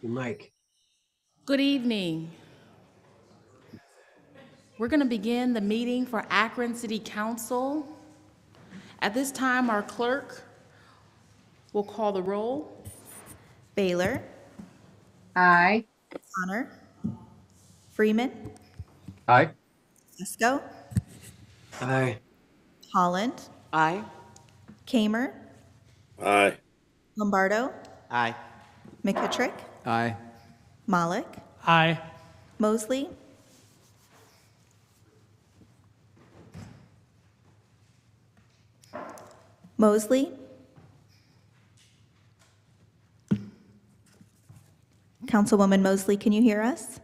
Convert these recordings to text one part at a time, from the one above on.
Mike. Good evening. We're going to begin the meeting for Akron City Council. At this time, our clerk will call the roll. Baylor, Aye. Connor, Freeman, Aye. Esco, Aye. Holland, Aye. Kamer, Aye. Lombardo, Aye. McKittrick, Aye. Malik, Aye. Mosley, Mosley, Councilwoman Mosley, can you hear us?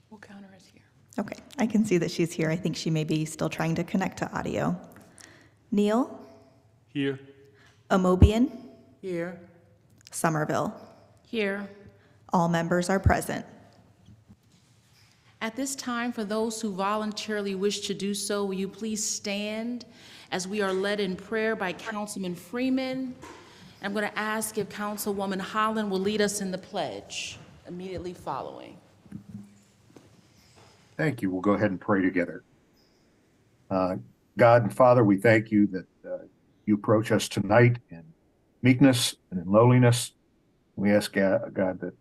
We'll count her as here. Okay, I can see that she's here. I think she may be still trying to connect to audio. Neal, Here. Amobian, Here. Somerville. Here. All members are present. At this time, for those who voluntarily wish to do so, will you please stand as we are led in prayer by Councilman Freeman. I'm going to ask if Councilwoman Holland will lead us in the pledge immediately following. Thank you. We'll go ahead and pray together. God and Father, we thank you that you approach us tonight in meekness and in lowliness. We ask God that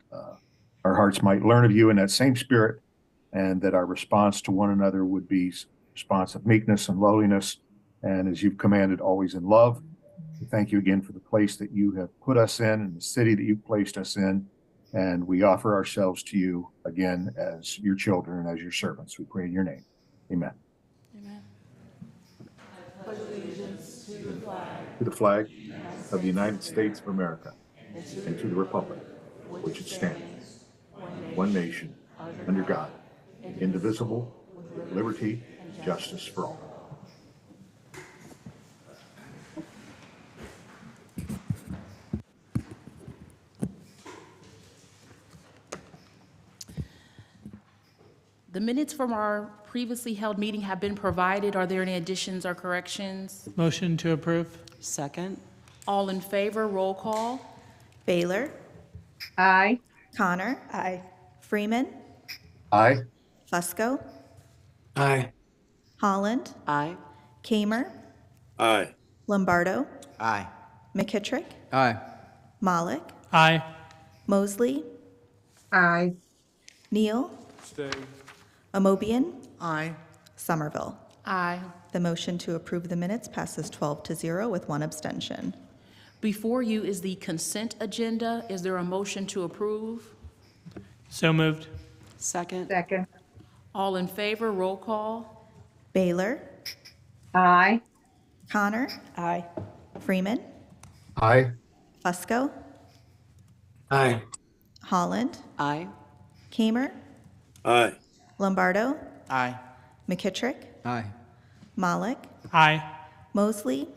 our hearts might learn of you in that same spirit, and that our response to one another would be response of meekness and lowliness, and as you've commanded, always in love. We thank you again for the place that you have put us in and the city that you've placed us in, and we offer ourselves to you again as your children and as your servants. We pray in your name. Amen. Amen. To the flag of the United States of America and to the republic which it stands, one nation, under God, indivisible, with liberty and justice for all. The minutes from our previously held meeting have been provided. Are there any additions or corrections? Motion to approve. Second. All in favor, roll call. Baylor, Aye. Connor, Freeman, Aye. Fusco, Aye. Holland, Aye. Kamer, Aye. Lombardo, Aye. McKittrick, Aye. Malik, Aye. Mosley, Aye. Neal, Stay. Amobian, Aye. Somerville. Aye. The motion to approve the minutes passes 12-0 with one abstention. Before you is the consent agenda. Is there a motion to approve? So moved. Second. Second. All in favor, roll call. Baylor, Aye. Connor, Freeman, Aye. Fusco, Aye. Holland, Aye. Kamer, Aye. Lombardo, Aye. McKittrick, Aye. Malik, Aye. Mosley,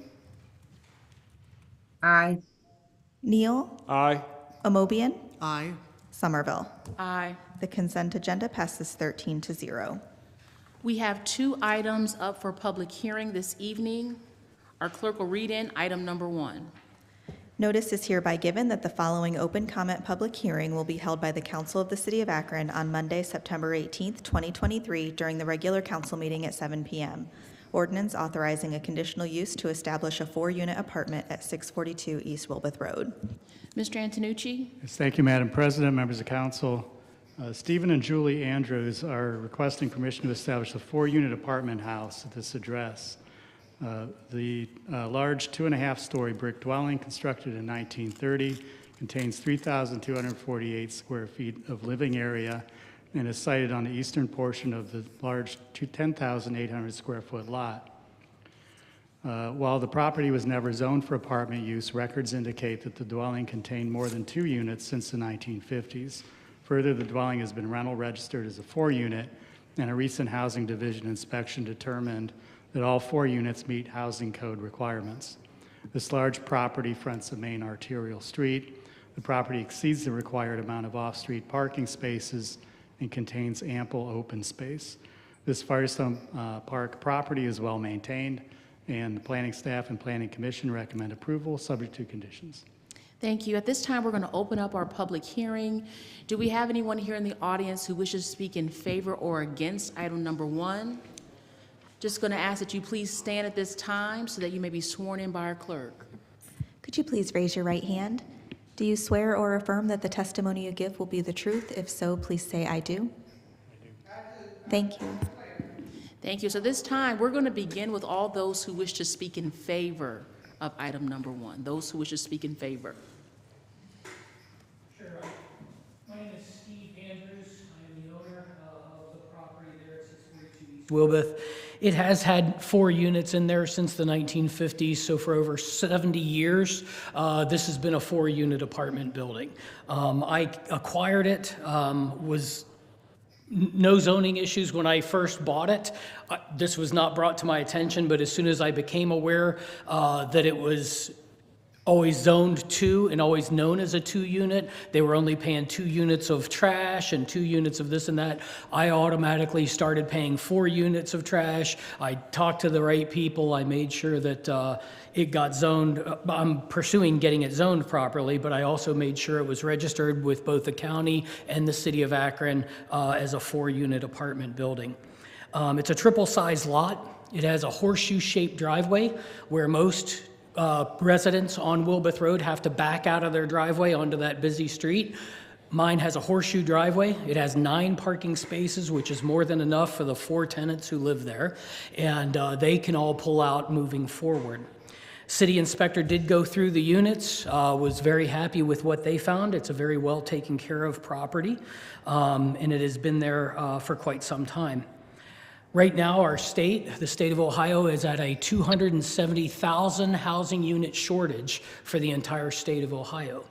Aye. Neal, Aye. Amobian, Aye. Somerville. Aye. The consent agenda passes 13-0. We have two items up for public hearing this evening. Our clerk will read in item number 1. Notice is hereby given that the following open comment public hearing will be held by the Council of the City of Akron on Monday, September 18th, 2023, during the regular council meeting at 7 p.m. Ordinance authorizing a conditional use to establish a 4-unit apartment at 642 East Wilbeth Road. Mr. Antonucci? Yes, thank you, Madam President, members of council. Stephen and Julie Andrews are requesting permission to establish a 4-unit apartment house at this address. The large 2.5-story brick dwelling constructed in 1930 contains 3,248 square feet of living area and is sited on the eastern portion of the large 10,800 square foot lot. While the property was never zoned for apartment use, records indicate that the dwelling contained more than 2 units since the 1950s. Further, the dwelling has been rental registered as a 4-unit, and a recent housing division inspection determined that all 4 units meet housing code requirements. This large property fronts a main arterial street. The property exceeds the required amount of off-street parking spaces and contains ample open space. This Firestone Park property is well maintained And the planning staff and planning commission recommend approval, subject to conditions. Thank you. At this time, we're going to open up our public hearing. Do we have anyone here in the audience who wishes to speak in favor or against item number 1? Just going to ask that you please stand at this time so that you may be sworn in by our clerk. Could you please raise your right hand? Do you swear or affirm that the testimony you give will be the truth? If so, please say, I do. Thank you. Thank you. So this time, we're going to begin with all those who wish to speak in favor of item number 1. Those who wish to speak in favor. Sure. My name is Steve Andrews. I am the owner of the property there at 642 East Wilbeth. It has had 4 units in there since the 1950s, so for over 70 years, this has been a 4-unit apartment building. I acquired it, was no zoning issues when I first bought it. This was not brought to my attention, but as soon as I became aware that it was always zoned 2 and always known as a 2-unit, they were only paying 2 units of trash and 2 units of this and that, I automatically started paying 4 units of trash. I talked to the right people. I made sure that it got zoned. I'm pursuing getting it zoned properly, but I also made sure it was registered with both the county and the city of Akron as a 4-unit apartment building. It's a triple-size lot. It has a horseshoe-shaped driveway where most residents on Wilbeth Road have to back out of their driveway onto that busy street. Mine has a horseshoe driveway. It has 9 parking spaces, which is more than enough for the 4 tenants who live there, and they can all pull out moving forward. City inspector did go through the units, was very happy with what they found. It's a very well taken care of property, and it has been there for quite some time. Right now, our state, the state of Ohio, is at a 270,000 housing unit shortage for the entire state of Ohio.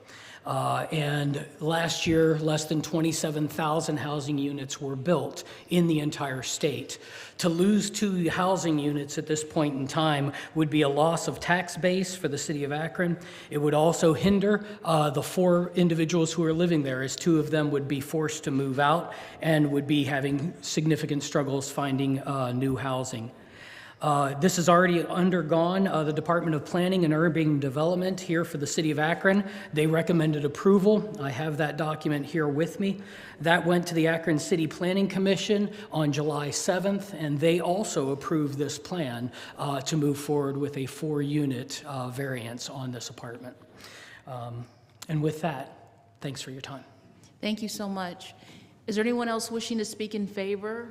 And last year, less than 27,000 housing units were built in the entire state. To lose 2 housing units at this point in time would be a loss of tax base for the city of Akron. It would also hinder the 4 individuals who are living there, as 2 of them would be forced to move out and would be having significant struggles finding new housing. This has already undergone the Department of Planning and Urban Development here for the city of Akron. They recommended approval. I have that document here with me. That went to the Akron City Planning Commission on July 7th, and they also approved this plan to move forward with a 4-unit variance on this apartment. And with that, thanks for your time. Thank you so much. Is there anyone else wishing to speak in favor?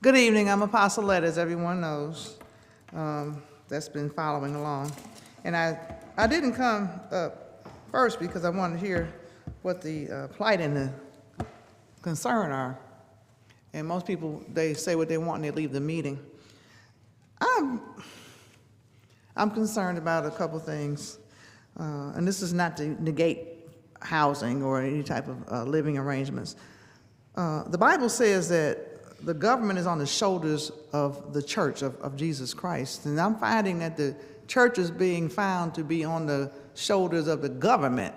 Good evening. I'm Apostle Lett, as everyone knows. That's been following along. And I didn't come up first because I wanted to hear what the plight and the concern are. And most people, they say what they want and they leave the meeting. I'm concerned about a couple things. And this is not to negate housing or any type of living arrangements. The Bible says that the government is on the shoulders of the church of Jesus Christ. And I'm finding that the church is being found to be on the shoulders of the government.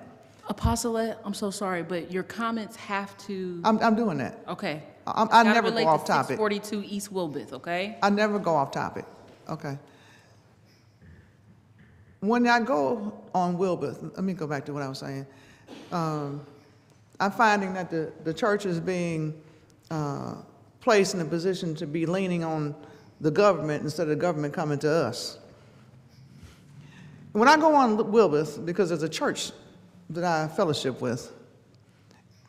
Apostle, I'm so sorry, but your comments have to... I'm doing that. Okay. I never go off topic. 642 East Wilbeth, okay? I never go off topic. Okay. When I go on Wilbeth, let me go back to what I was saying. I'm finding that the church is being placed in a position to be leaning on the government instead of the government coming to us. When I go on Wilbeth, because there's a church that I fellowship with,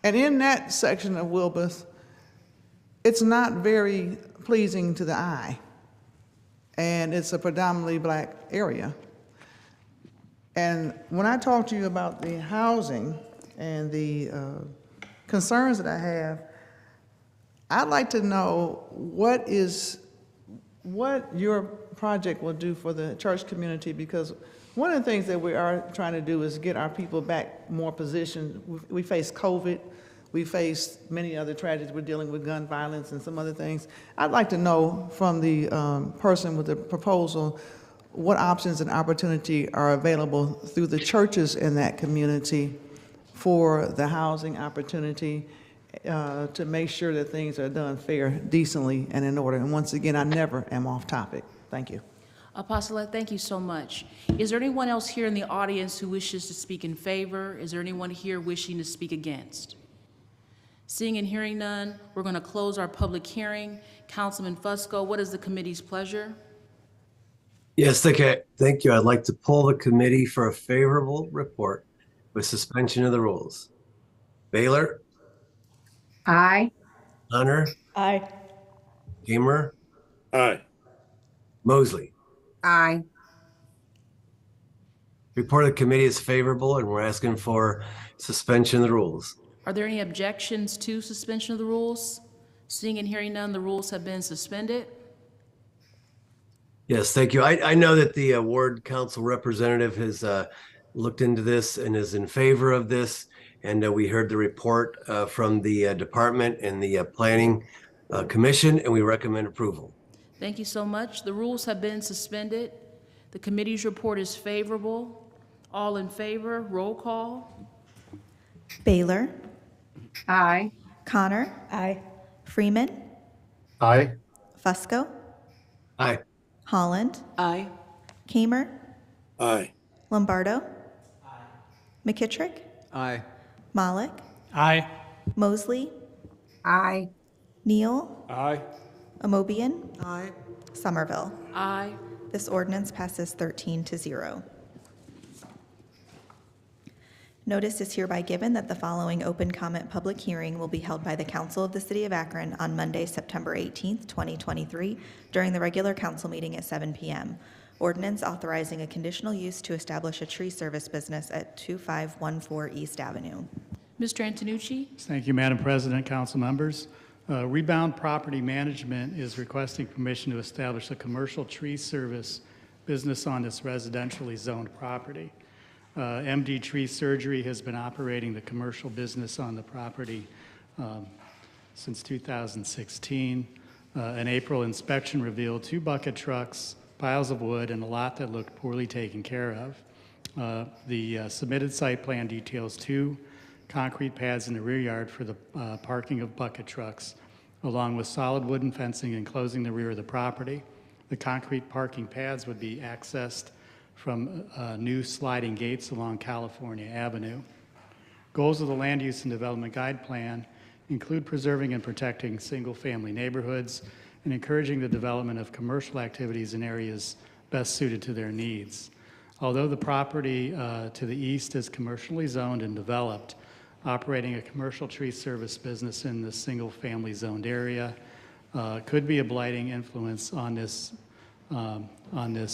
and in that section of Wilbeth, it's not very pleasing to the eye, and it's a predominantly black area. And when I talk to you about the housing and the concerns that I have, I'd like to know what your project will do for the church community, because one of the things that we are trying to do is get our people back more positioned. We face COVID. We face many other tragedies. We're dealing with gun violence and some other things. I'd like to know from the person with the proposal what options and opportunity are available through the churches in that community for the housing opportunity, to make sure that things are done fair, decently, and in order. And once again, I never am off topic. Thank you. Apostolate, thank you so much. Is there anyone else here in the audience who wishes to speak in favor? Is there anyone here wishing to speak against? Seeing and hearing none, we're going to close our public hearing. Councilman Fusco, what is the committee's pleasure? Yes, thank you. I'd like to pull the committee for a favorable report with suspension of the rules. Baylor, Aye. Hunter, Aye. Gamer, Aye. Mosley. Aye. Report of the committee is favorable, and we're asking for suspension of the rules. Are there any objections to suspension of the rules? Seeing and hearing none, the rules have been suspended. Yes, thank you. I know that the ward council representative has looked into this and is in favor of this. And we heard the report from the department and the planning commission, and we recommend approval. Thank you so much. The rules have been suspended. The committee's report is favorable. All in favor, roll call. Baylor, Aye. Connor. Aye. Freeman, Aye. Fusco, Aye. Holland, Aye. Kamer, Aye. Lombardo, McKittrick, Aye. Malik, Aye. Mosley, Aye. Neal, Aye. Amobian, Somerville. Aye. This ordinance passes 13-0. Notice is hereby given that the following open comment public hearing will be held by the Council of the City of Akron on Monday, September 18th, 2023, during the regular council meeting at 7 p.m. Ordinance authorizing a conditional use to establish a tree service business at 2514 East Avenue. Mr. Antonucci? Thank you, Madam President, council members. Rebound Property Management is requesting permission to establish a commercial tree service business on this residentially zoned property. MD Tree Surgery has been operating the commercial business on the property since 2016. An April inspection revealed 2 bucket trucks, piles of wood, and a lot that looked poorly taken care of. The submitted site plan details 2 concrete pads in the rear yard for the parking of bucket trucks, along with solid wooden fencing enclosing the rear of the property. The concrete parking pads would be accessed from new sliding gates along California Avenue. Goals of the Land Use and Development Guide Plan include preserving and protecting single-family neighborhoods and encouraging the development of commercial activities in areas best suited to their needs. Although the property to the east is commercially zoned and developed, operating a commercial tree service business in the single-family zoned area could be a blighting influence on this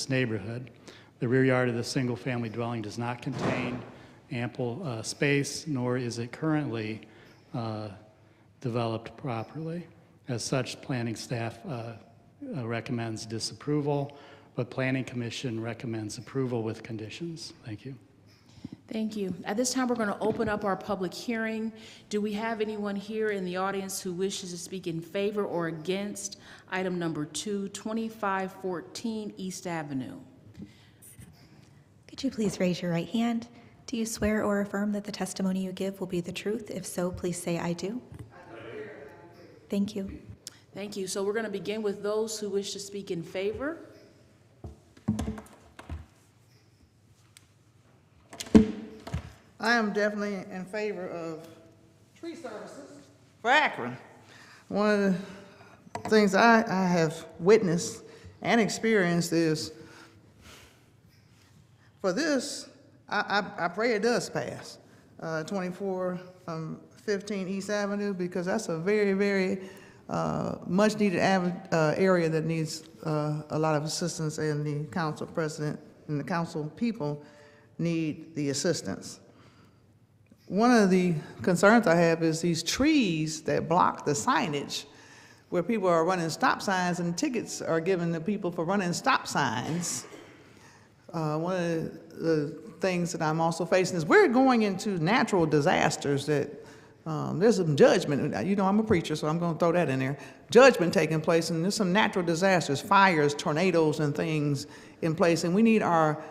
neighborhood. The rear yard of the single-family dwelling does not contain ample space, nor is it currently developed properly. As such, planning staff recommends disapproval, but Planning Commission recommends approval with conditions. Thank you. Thank you. At this time, we're going to open up our public hearing. Do we have anyone here in the audience who wishes to speak in favor or against item number 2, 2514 East Avenue? Could you please raise your right hand? Do you swear or affirm that the testimony you give will be the truth? If so, please say, I do. Thank you. Thank you. So we're going to begin with those who wish to speak in favor. I am definitely in favor of tree services for Akron. One of the things I have witnessed and experienced is for this, I pray it does pass, 2415 East Avenue, because that's a very, very much needed area that needs a lot of assistance, and the council president and the council people need the assistance. One of the concerns I have is these trees that block the signage, where people are running stop signs and tickets are given to people for running stop signs. One of the things that I'm also facing is we're going into natural disasters that there's some judgment. You know, I'm a preacher, so I'm going to throw that in there. Judgment taking place, and there's some natural disasters, fires, tornadoes, and things in place. And we need our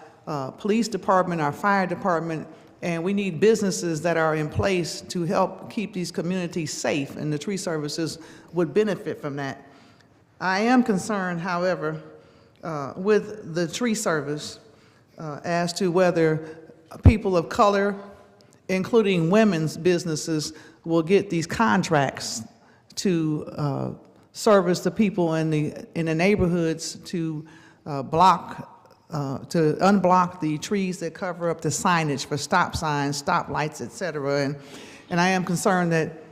police department, our fire department, And we need businesses that are in place to help keep these communities safe, and the tree services would benefit from that. I am concerned, however, with the tree service as to whether people of color, including women's businesses, will get these contracts to service the people in the neighborhoods to unblock the trees that cover up the signage for stop signs, stop lights, et cetera. And I am concerned that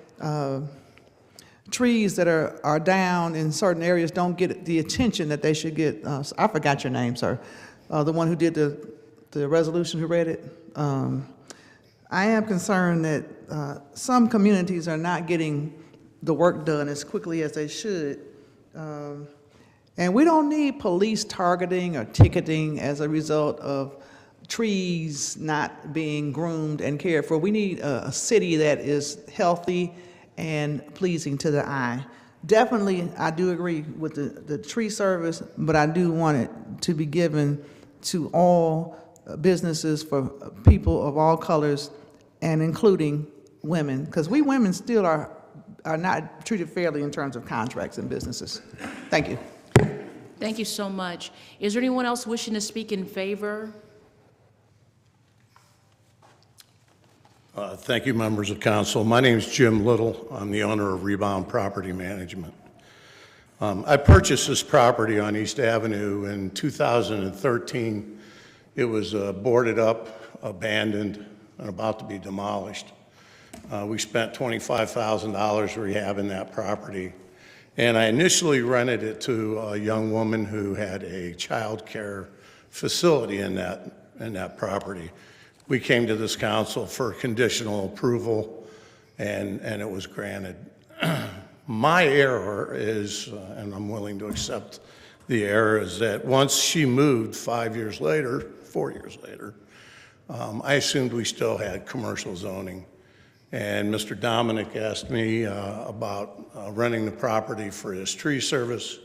trees that are down in certain areas don't get the attention that they should get. I forgot your name, sir. The one who did the resolution, who read it. I am concerned that some communities are not getting the work done as quickly as they should. And we don't need police targeting or ticketing as a result of trees not being groomed and cared for. We need a city that is healthy and pleasing to the eye. Definitely, I do agree with the tree service, but I do want it to be given to all businesses for people of all colors, and including women, because we women still are not treated fairly in terms of contracts and businesses. Thank you. Thank you so much. Is there anyone else wishing to speak in favor? Thank you, members of council. My name is Jim Little. I'm the owner of Rebound Property Management. I purchased this property on East Avenue in 2013. It was boarded up, abandoned, and about to be demolished. We spent $25,000 rehabbing that property. And I initially rented it to a young woman who had a child care facility in that property. We came to this council for conditional approval, and it was granted. My error is, and I'm willing to accept the error, is that once she moved 4 years later, I assumed we still had commercial zoning. And Mr. Dominic asked me about renting the property for his tree service,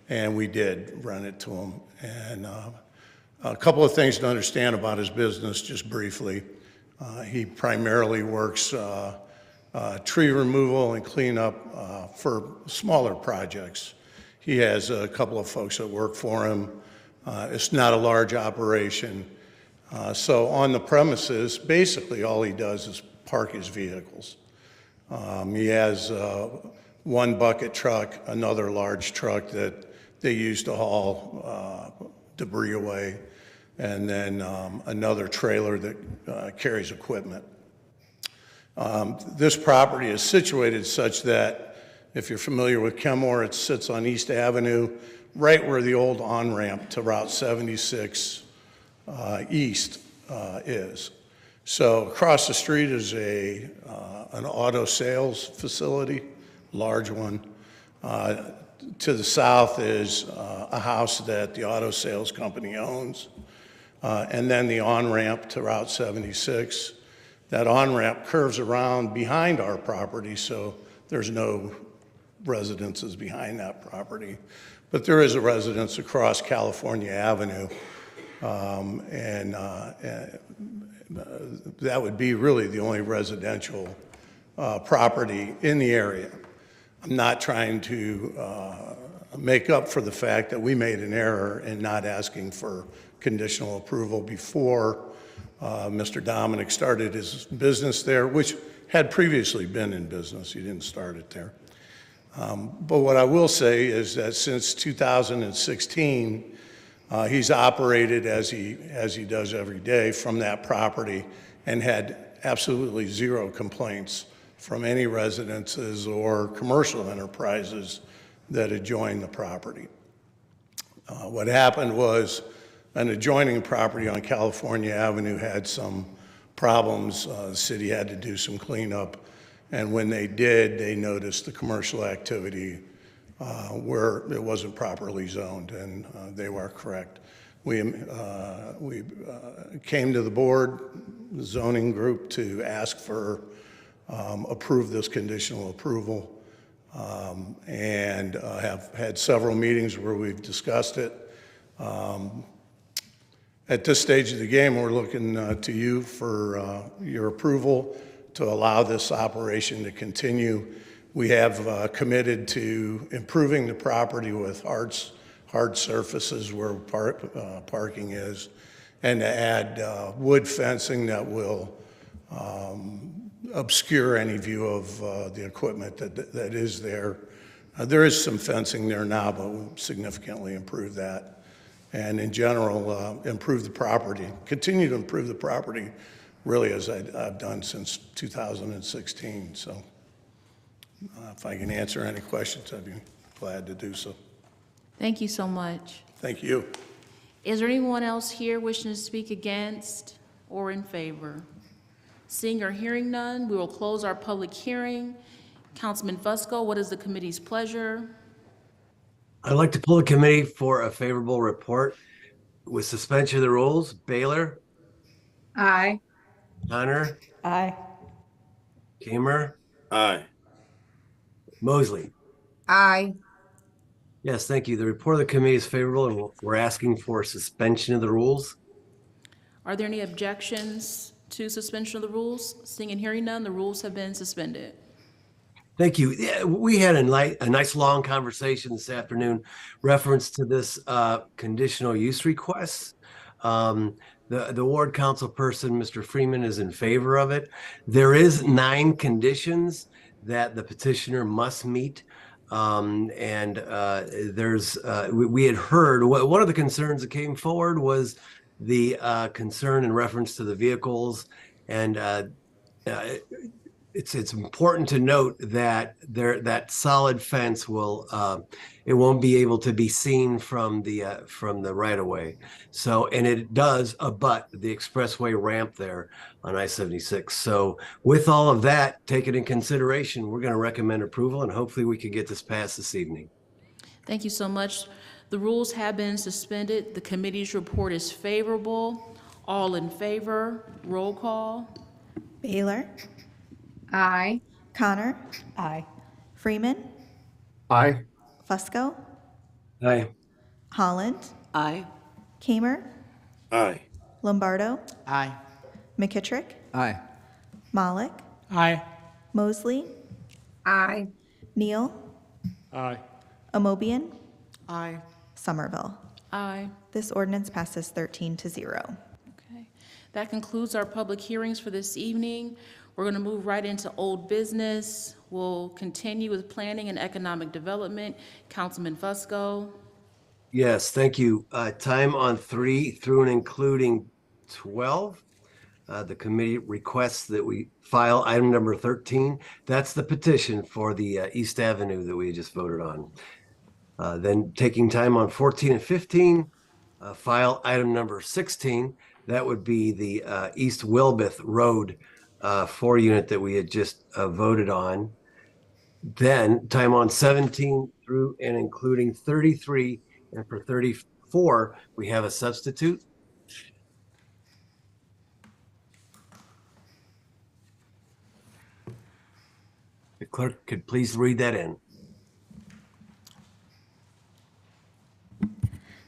and we did rent it to him. And a couple of things to understand about his business, just briefly. He primarily works tree removal and cleanup for smaller projects. He has a couple of folks that work for him. It's not a large operation. So on the premises, basically all he does is park his vehicles. He has one bucket truck, another large truck that they use to haul debris away, and then another trailer that carries equipment. This property is situated such that, if you're familiar with Kenmore, it sits on East Avenue, right where the old on-ramp to Route 76 East is. So across the street is an auto sales facility, large one. To the south is a house that the auto sales company owns. And then the on-ramp to Route 76. That on-ramp curves around behind our property, so there's no residences behind that property. But there is a residence across California Avenue, and that would be really the only residential property in the area. I'm not trying to make up for the fact that we made an error in not asking for conditional approval before Mr. Dominic started his business there, which had previously been in business. He didn't start it there. But what I will say is that since 2016, he's operated as he does every day from that property and had absolutely zero complaints from any residences or commercial enterprises that adjoin the property. What happened was an adjoining property on California Avenue had some problems. The city had to do some cleanup, and when they did, they noticed the commercial activity where it wasn't properly zoned, and they were correct. We came to the board, the zoning group, to ask for approve this conditional approval, and have had several meetings where we've discussed it. At this stage of the game, we're looking to you for your approval to allow this operation to continue. We have committed to improving the property with hard surfaces where parking is, and to add wood fencing that will obscure any view of the equipment that is there. There is some fencing there now, but we'll significantly improve that. And in general, improve the property, continue to improve the property, really, as I've done since 2016. So if I can answer any questions, I'd be glad to do so. Thank you so much. Thank you. Is there anyone else here wishing to speak against or in favor? Seeing or hearing none, we will close our public hearing. Councilman Fusco, what is the committee's pleasure? I'd like to pull the committee for a favorable report with suspension of the rules. Baylor, Aye. Connor, Aye. Kamer, Aye. Mosley. Aye. Yes, thank you. The report of the committee is favorable, and we're asking for suspension of the rules. Are there any objections to suspension of the rules? Seeing and hearing none, the rules have been suspended. Thank you. Yeah, we had a nice long conversation this afternoon reference to this conditional use request. The ward council person, Mr. Freeman, is in favor of it. There is 9 conditions that the petitioner must meet. We had heard, one of the concerns that came forward was the concern in reference to the vehicles, and it's important to note that that solid fence will it won't be able to be seen from the right of way. So, and it does abut the expressway ramp there on I-76. So with all of that taken in consideration, we're going to recommend approval, and hopefully we can get this passed this evening. Thank you so much. The rules have been suspended. The committee's report is favorable. All in favor, roll call. Baylor, Aye. Connor. Aye. Freeman, Aye. Fusco, Aye. Holland, Aye. Kamer, Aye. Lombardo, Aye. McKittrick, Aye. Malik, Aye. Mosley, Aye. Neal, Aye. Amobian, Aye. Somerville. Aye. This ordinance passes 13-0. Okay. That concludes our public hearings for this evening. We're going to move right into old business. We'll continue with planning and economic development. Councilman Fusco. Yes, thank you. Time on 3 through and including 12. The committee requests that we file item number 13. That's the petition for the East Avenue that we just voted on. Then taking time on 14 and 15, file item number 16. That would be the East Wilbeth Road 4 unit that we had just voted on. Then time on 17 through and including 33, and for 34, we have a substitute. The clerk could please read that in.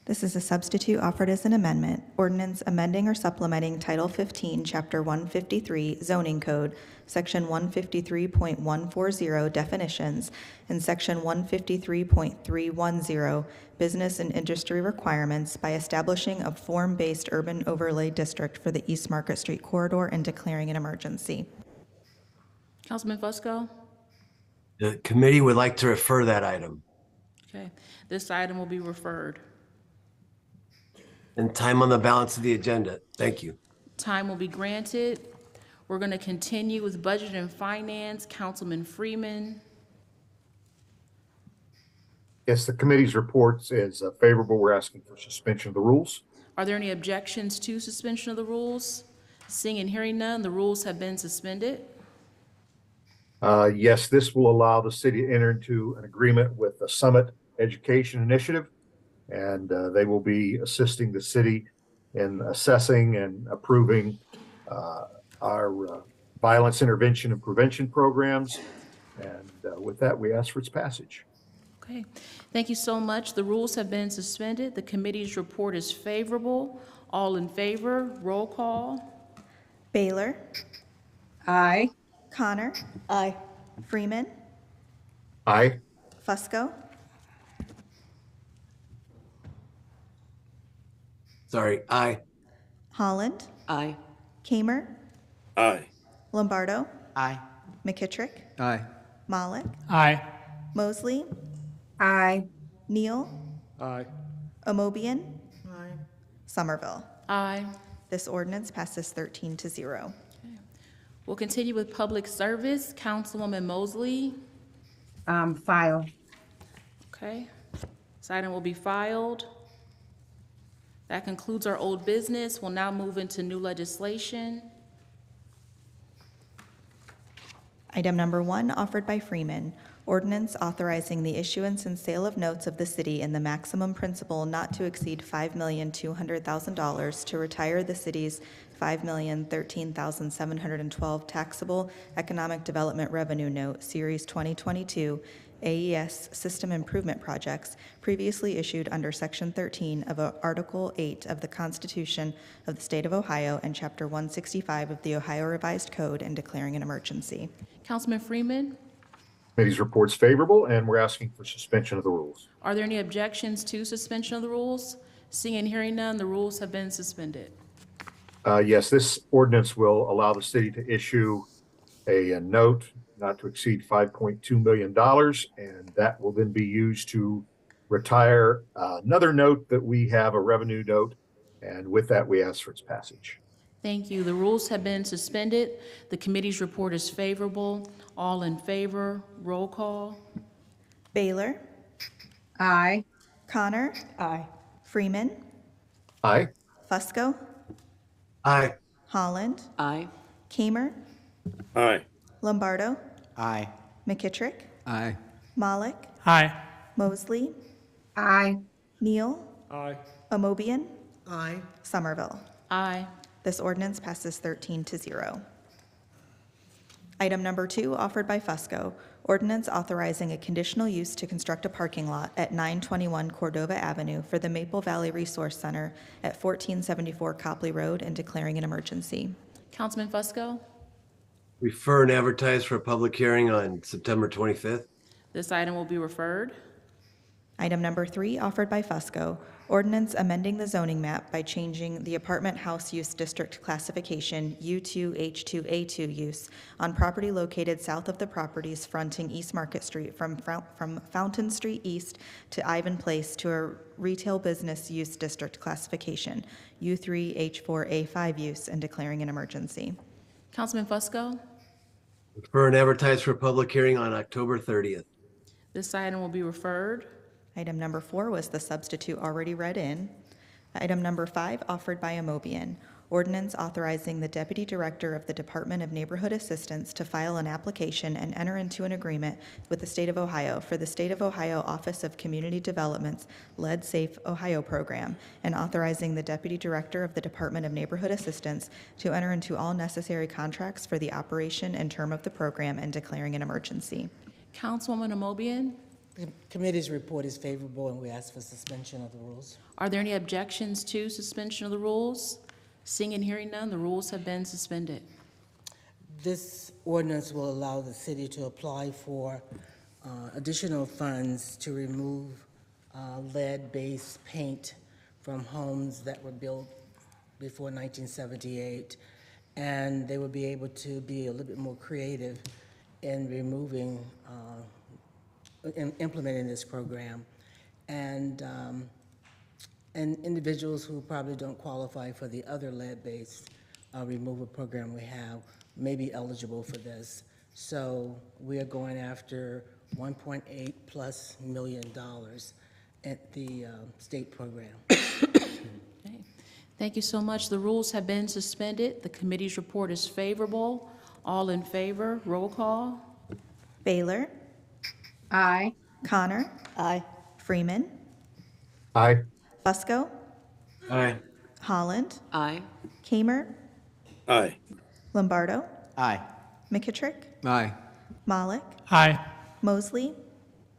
This is a substitute offered as an amendment. Ordinance amending or supplementing Title 15, Chapter 153, Zoning Code, Section 153.140, Definitions, and Section 153.310, Business and Industry Requirements by establishing a form-based urban overlay district for the East Market Street corridor and declaring an emergency. Councilman Fusco. The committee would like to refer that item. Okay. This item will be referred. And time on the balance of the agenda. Thank you. Time will be granted. We're going to continue with budget and finance. Councilman Freeman. Yes, the committee's report is favorable. We're asking for suspension of the rules. Are there any objections to suspension of the rules? Seeing and hearing none, the rules have been suspended. Yes, this will allow the city to enter into an agreement with the Summit Education Initiative, and they will be assisting the city in assessing and approving our violence intervention and prevention programs. And with that, we ask for its passage. Okay. Thank you so much. The rules have been suspended. The committee's report is favorable. All in favor, roll call. Baylor, Aye. Connor. Aye. Freeman, Aye. Fusco, Sorry, aye. Holland, Aye. Kamer, Aye. Lombardo, Aye. McKittrick, Aye. Malik, Aye. Mosley, Aye. Neal, Aye. Amobian, Somerville. Aye. This ordinance passes 13-0. We'll continue with public service. Councilwoman Mosley. File. Okay. This item will be filed. That concludes our old business. We'll now move into new legislation. Item number 1, offered by Freeman, ordinance authorizing the issuance and sale of notes of the city in the maximum principal not to exceed $5,200,000 to retire the city's $5,013,712 taxable economic development revenue note, Series 2022, AES System Improvement Projects, previously issued under Section 13 of Article 8 of the Constitution of the State of Ohio and Chapter 165 of the Ohio Revised Code, and declaring an emergency. Councilman Freeman, Committee's report's favorable, and we're asking for suspension of the rules. are there any objections to suspension of the rules? Seeing and hearing none, the rules have been suspended. Yes, this ordinance will allow the city to issue a note not to exceed $5.2 million, and that will then be used to retire another note that we have, a revenue note, and with that, we ask for its passage. Thank you. The rules have been suspended. The committee's report is favorable. All in favor, roll call. Baylor, Aye. Connor. Aye. Freeman, Aye. Fusco, Aye. Holland, Aye. Kamer, Aye. Lombardo, Aye. McKittrick, Aye. Malik, Aye. Mosley, Aye. Neal, Aye. Amobian, Aye. Somerville. Aye. This ordinance passes 13-0. Item number 2, offered by Fusco, ordinance authorizing a conditional use to construct a parking lot at 921 Cordova Avenue for the Maple Valley Resource Center at 1474 Copley Road, and declaring an emergency. Councilman Fusco. Refer and advertise for a public hearing on September 25th. This item will be referred. Item number 3, offered by Fusco, ordinance amending the zoning map by changing the apartment house use district classification U2H2A2 use on property located south of the properties fronting East Market Street from Fountain Street East to Ivan Place to a retail business use district classification U3H4A5 use, and declaring an emergency. Councilman Fusco. Refer and advertise for a public hearing on October 30th. This item will be referred. Item number 4 was the substitute already read in. Item number 5, offered by Amobian, ordinance authorizing the Deputy Director of the Department of Neighborhood Assistance to file an application and enter into an agreement with the State of Ohio for the State of Ohio Office of Community Development's Lead Safe Ohio program, and authorizing the Deputy Director of the Department of Neighborhood Assistance to enter into all necessary contracts for the operation and term of the program, and declaring an emergency. Councilwoman Amobian. The committee's report is favorable, and we ask for suspension of the rules. Are there any objections to suspension of the rules? Seeing and hearing none, the rules have been suspended. This ordinance will allow the city to apply for additional funds to remove lead-based paint from homes that were built before 1978, and they will be able to be a little bit more creative in removing in implementing this program, and individuals who probably don't qualify for the other lead-based removal program we have may be eligible for this. So we are going after $1.8+ million at the state program. Okay. Thank you so much. The rules have been suspended. The committee's report is favorable. All in favor, roll call. Baylor, Aye. Connor. Aye. Freeman, Aye. Fusco, Aye. Holland, Aye. Kamer, Aye. Lombardo, Aye. McKittrick, Aye. Malik, Aye. Mosley,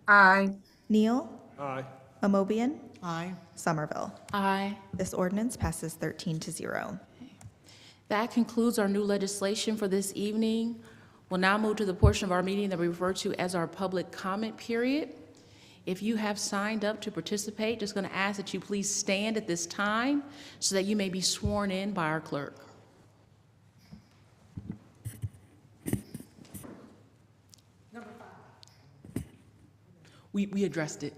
Aye. Neal, Aye. Amobian, Aye. Somerville. Aye. This ordinance passes 13-0. That concludes our new legislation for this evening. We'll now move to the portion of our meeting that we refer to as our public comment period. If you have signed up to participate, just going to ask that you please stand at this time so that you may be sworn in by our clerk. We addressed it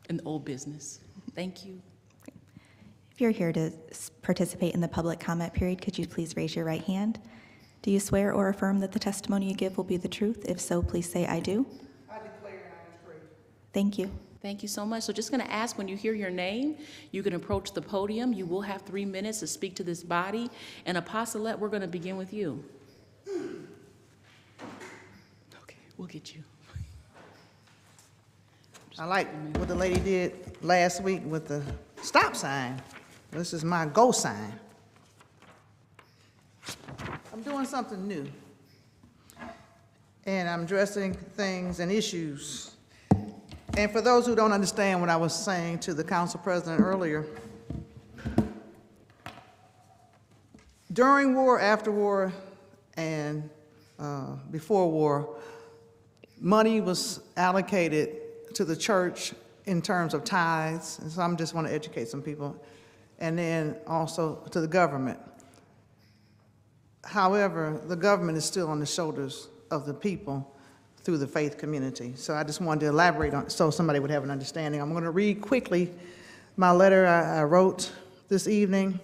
in the old business. Thank you. If you're here to participate in the public comment period, could you please raise your right hand? Do you swear or affirm that the testimony you give will be the truth? If so, please say, "I do." I declare and I decree. Thank you. Thank you so much. So just going to ask, when you hear your name, you can approach the podium. You will have 3 minutes to speak to this body. And Apostolette, we're going to begin with you. Okay, we'll get you. I like what the lady did last week with the stop sign. This is my go sign. I'm doing something new. And I'm addressing things and issues. And for those who don't understand what I was saying to the council president earlier, during war, after war, and before war, money was allocated to the church in terms of tithes, and so I'm just want to educate some people, and then also to the government. However, the government is still on the shoulders of the people through the faith community. So I just wanted to elaborate on so somebody would have an understanding. I'm going to read quickly my letter I wrote this evening.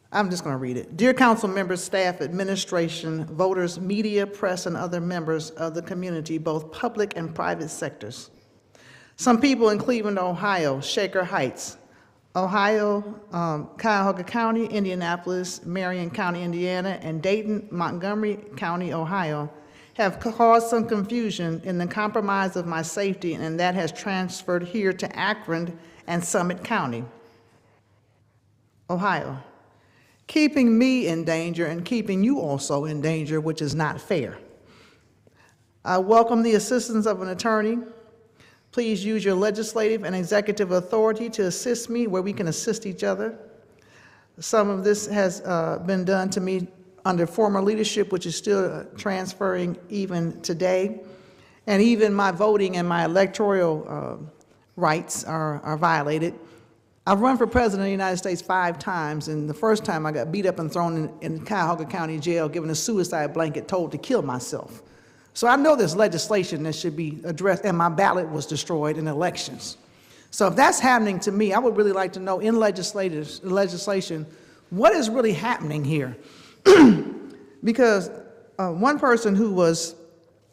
I'm just going to read it. Dear council members, staff, administration, voters, media, press, and other members of the community, both public and private sectors. Some people in Cleveland, Ohio, Shaker Heights, Ohio, Cuyahoga County, Indianapolis, Marion County, Indiana, and Dayton, Montgomery County, Ohio, have caused some confusion in the compromise of my safety, and that has transferred here to Akron and Summit County, Ohio, keeping me in danger and keeping you also in danger, which is not fair. I welcome the assistance of an attorney. Please use your legislative and executive authority to assist me where we can assist each other. Some of this has been done to me under former leadership, which is still transferring even today. And even my voting and my electoral rights are violated. I've run for president of the United States 5 times, and the first time I got beat up and thrown in Cuyahoga County Jail, given a suicide blanket, told to kill myself. So I know there's legislation that should be addressed, and my ballot was destroyed in elections. So if that's happening to me, I would really like to know in legislation, what is really happening here? Because one person who was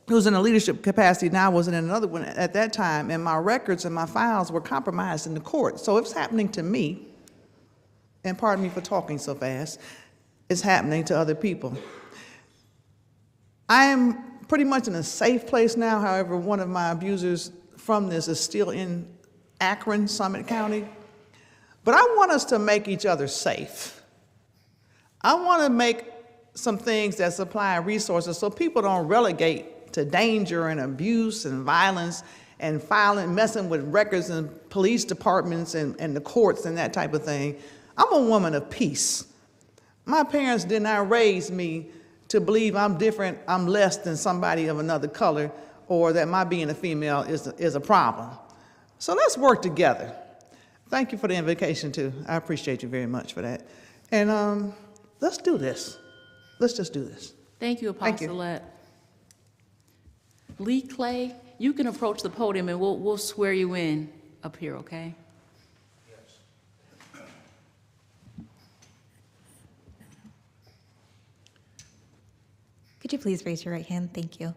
in a leadership capacity now wasn't in another one at that time, and my records and my files were compromised in the court. So if it's happening to me, and pardon me for talking so fast, it's happening to other people. I am pretty much in a safe place now. However, one of my abusers from this is still in Akron, Summit County. But I want us to make each other safe. I want to make some things that supply resources so people don't relegate to danger and abuse and violence and filing, messing with records and police departments and the courts and that type of thing. I'm a woman of peace. My parents did not raise me to believe I'm different, I'm less than somebody of another color, or that my being a female is a problem. So let's work together. Thank you for the invitation too. I appreciate you very much for that. And let's do this. Let's just do this. Thank you, Apostolette. Lee Clay, you can approach the podium and we'll swear you in up here, okay? Yes. Could you please raise your right hand? Thank you.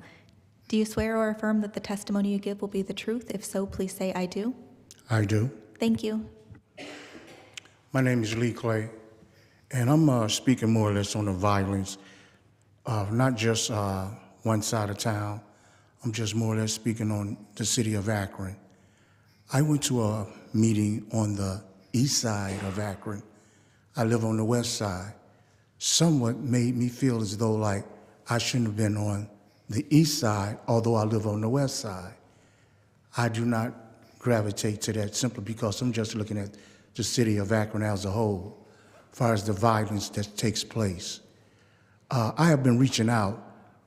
Do you swear or affirm that the testimony you give will be the truth? If so, please say, "I do." I do. Thank you. My name is Lee Clay, and I'm speaking more or less on the violence of not just one side of town. I'm just more or less speaking on the city of Akron. I went to a meeting on the east side of Akron. I live on the west side. Somewhat made me feel as though like I shouldn't have been on the east side, although I live on the west side. I do not gravitate to that simply because I'm just looking at the city of Akron as a whole, as far as the violence that takes place. I have been reaching out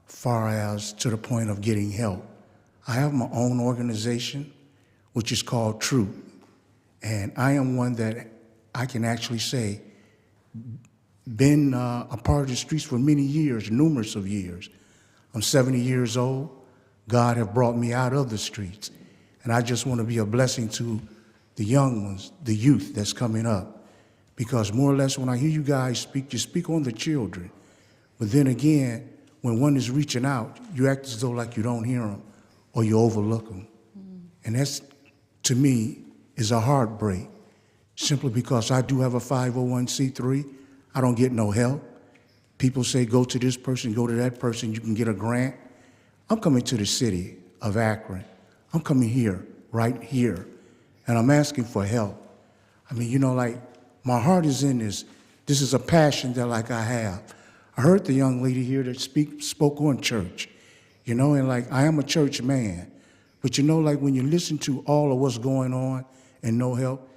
far as to the point of getting help. I have my own organization, which is called Troop, and I am one that I can actually say been a part of the streets for many years, numerous of years. I'm 70 years old. God have brought me out of the streets, and I just want to be a blessing to the young ones, the youth that's coming up, because more or less when I hear you guys speak, you speak on the children, but then again, when one is reaching out, you act as though like you don't hear them or you overlook them. And that's, to me, is a heartbreak, simply because I do have a 501c3. I don't get no help. People say, go to this person, go to that person, you can get a grant. I'm coming to the city of Akron. I'm coming here, right here, and I'm asking for help. I mean, you know, like, my heart is in this. This is a passion that, like, I have. I heard the young lady here that spoke on church, you know, and, like, I am a church man. But, you know, like, when you listen to all of what's going on and no help,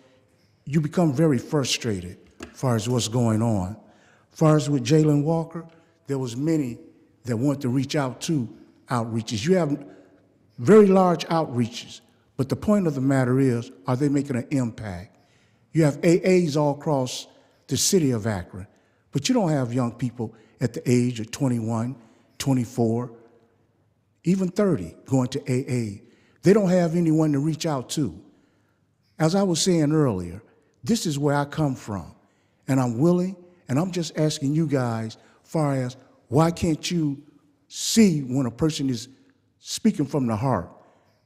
you become very frustrated as far as what's going on. As far as with Jalen Walker, there was many that want to reach out to outreaches. You have very large outreaches, but the point of the matter is, are they making an impact? You have AAs all across the city of Akron, but you don't have young people at the age of 21, 24, even 30 going to AA. They don't have anyone to reach out to. As I was saying earlier, this is where I come from, and I'm willing, and I'm just asking you guys, far as why can't you see when a person is speaking from the heart?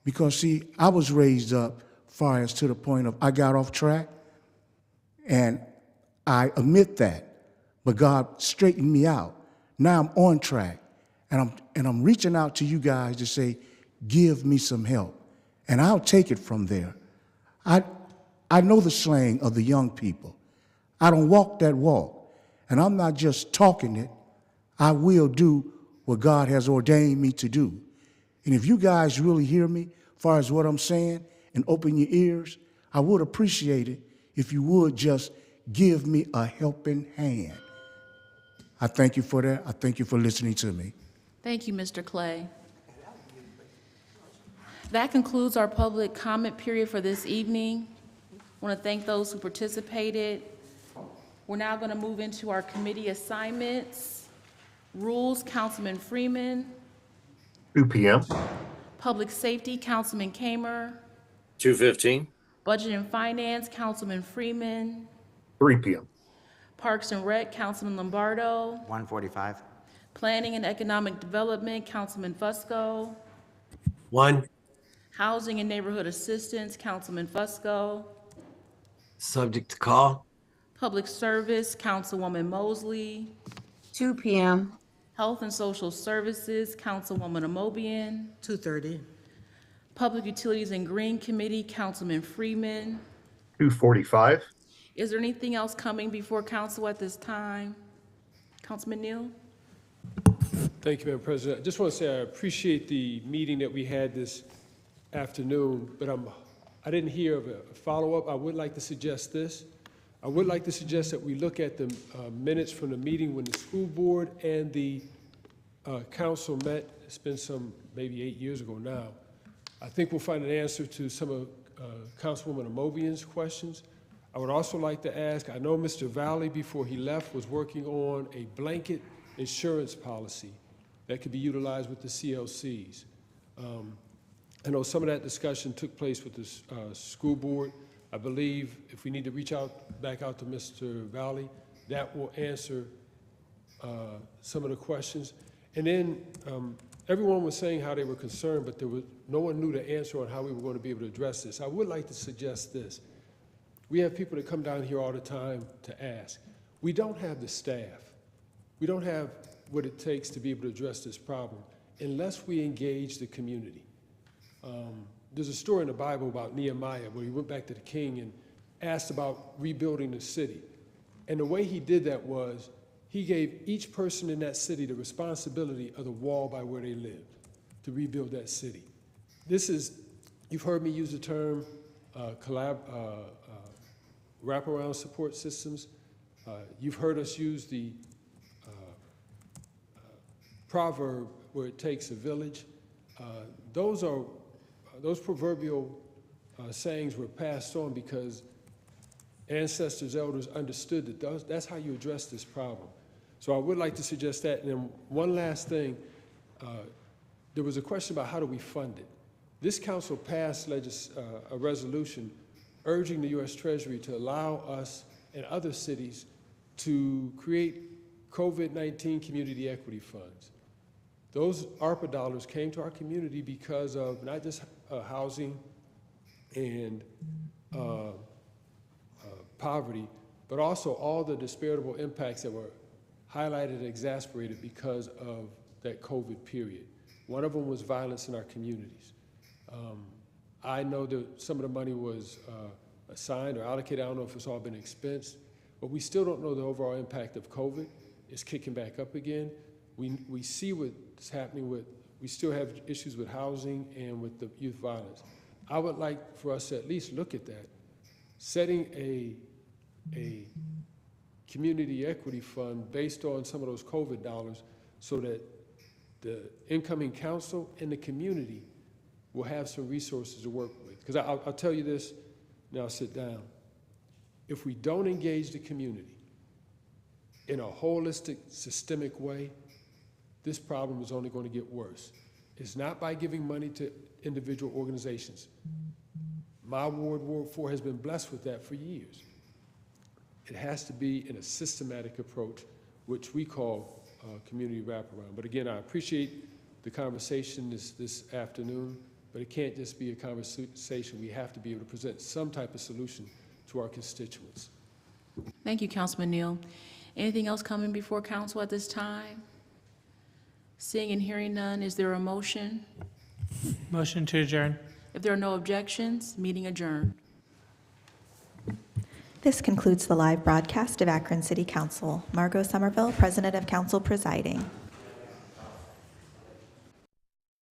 Because, see, I was raised up far as to the point of I got off track, and I admit that, but God straightened me out. Now I'm on track, and I'm reaching out to you guys to say, give me some help, and I'll take it from there. I know the slang of the young people. I don't walk that walk, and I'm not just talking it. I will do what God has ordained me to do. And if you guys really hear me, as far as what I'm saying, and open your ears, I would appreciate it if you would just give me a helping hand. I thank you for that. I thank you for listening to me. Thank you, Mr. Clay. That concludes our public comment period for this evening. I want to thank those who participated. We're now going to move into our committee assignments. Rules, Councilman Freeman. 2 p.m. Public Safety, Councilman Kamer. 2:15. Budget and Finance, Councilman Freeman. 3 p.m. Parks and Rec, Councilman Lombardo. 1:45. Planning and Economic Development, Councilman Fusco. 1. Housing and Neighborhood Assistance, Councilman Fusco. Subject to call. Public Service, Councilwoman Mosley. 2 p.m. Health and Social Services, Councilwoman Amobian. 2:30. Public Utilities and Green Committee, Councilman Freeman. 2:45. Is there anything else coming before council at this time? Councilman Neal? Thank you, Madam President. I just want to say I appreciate the meeting that we had this afternoon, but I didn't hear of a follow-up. I would like to suggest this. I would like to suggest that we look at the minutes from the meeting when the school board and the council met. It's been maybe 8 years ago now. I think we'll find an answer to some of Councilwoman Amobian's questions. I would also like to ask, I know Mr. Valley, before he left, was working on a blanket insurance policy that could be utilized with the CLCs. I know some of that discussion took place with the school board. I believe if we need to reach back out to Mr. Valley, that will answer some of the questions. And then everyone was saying how they were concerned, but no one knew the answer on how we were going to be able to address this. I would like to suggest this. We have people that come down here all the time to ask. We don't have the staff. We don't have what it takes to be able to address this problem unless we engage the community. There's a story in the Bible about Nehemiah where he went back to the king and asked about rebuilding the city. And the way he did that was he gave each person in that city the responsibility of the wall by where they lived to rebuild that city. This is You've heard me use the term wraparound support systems. You've heard us use the proverb where it takes a village. Those proverbial sayings were passed on because ancestors, elders understood that that's how you address this problem. So I would like to suggest that. And then one last thing, there was a question about how do we fund it. This council passed a resolution urging the U.S. Treasury to allow us and other cities to create COVID-19 community equity funds. Those ARPA dollars came to our community because of not just housing and poverty, but also all the disparable impacts that were highlighted and exacerbated because of that COVID period. One of them was violence in our communities. I know that some of the money was assigned or allocated. I don't know if it's all been expensed, but we still don't know the overall impact of COVID. It's kicking back up again. We see what's happening we still have issues with housing and with the youth violence. I would like for us to at least look at that, setting a community equity fund based on some of those COVID dollars so that the incoming council and the community will have some resources to work with. Because I'll tell you this, now sit down. If we don't engage the community in a holistic, systemic way, this problem is only going to get worse. It's not by giving money to individual organizations. My ward, Ward 4, has been blessed with that for years. It has to be in a systematic approach, which we call community wraparound. But again, I appreciate the conversation this afternoon, but it can't just be a conversation. We have to be able to present some type of solution to our constituents. Thank you, Councilman Neal. Anything else coming before council at this time? Seeing and hearing none, is there a motion? Motion to adjourn. If there are no objections, meeting adjourned. This concludes the live broadcast of Akron City Council. Margot Somerville, President of Council, presiding.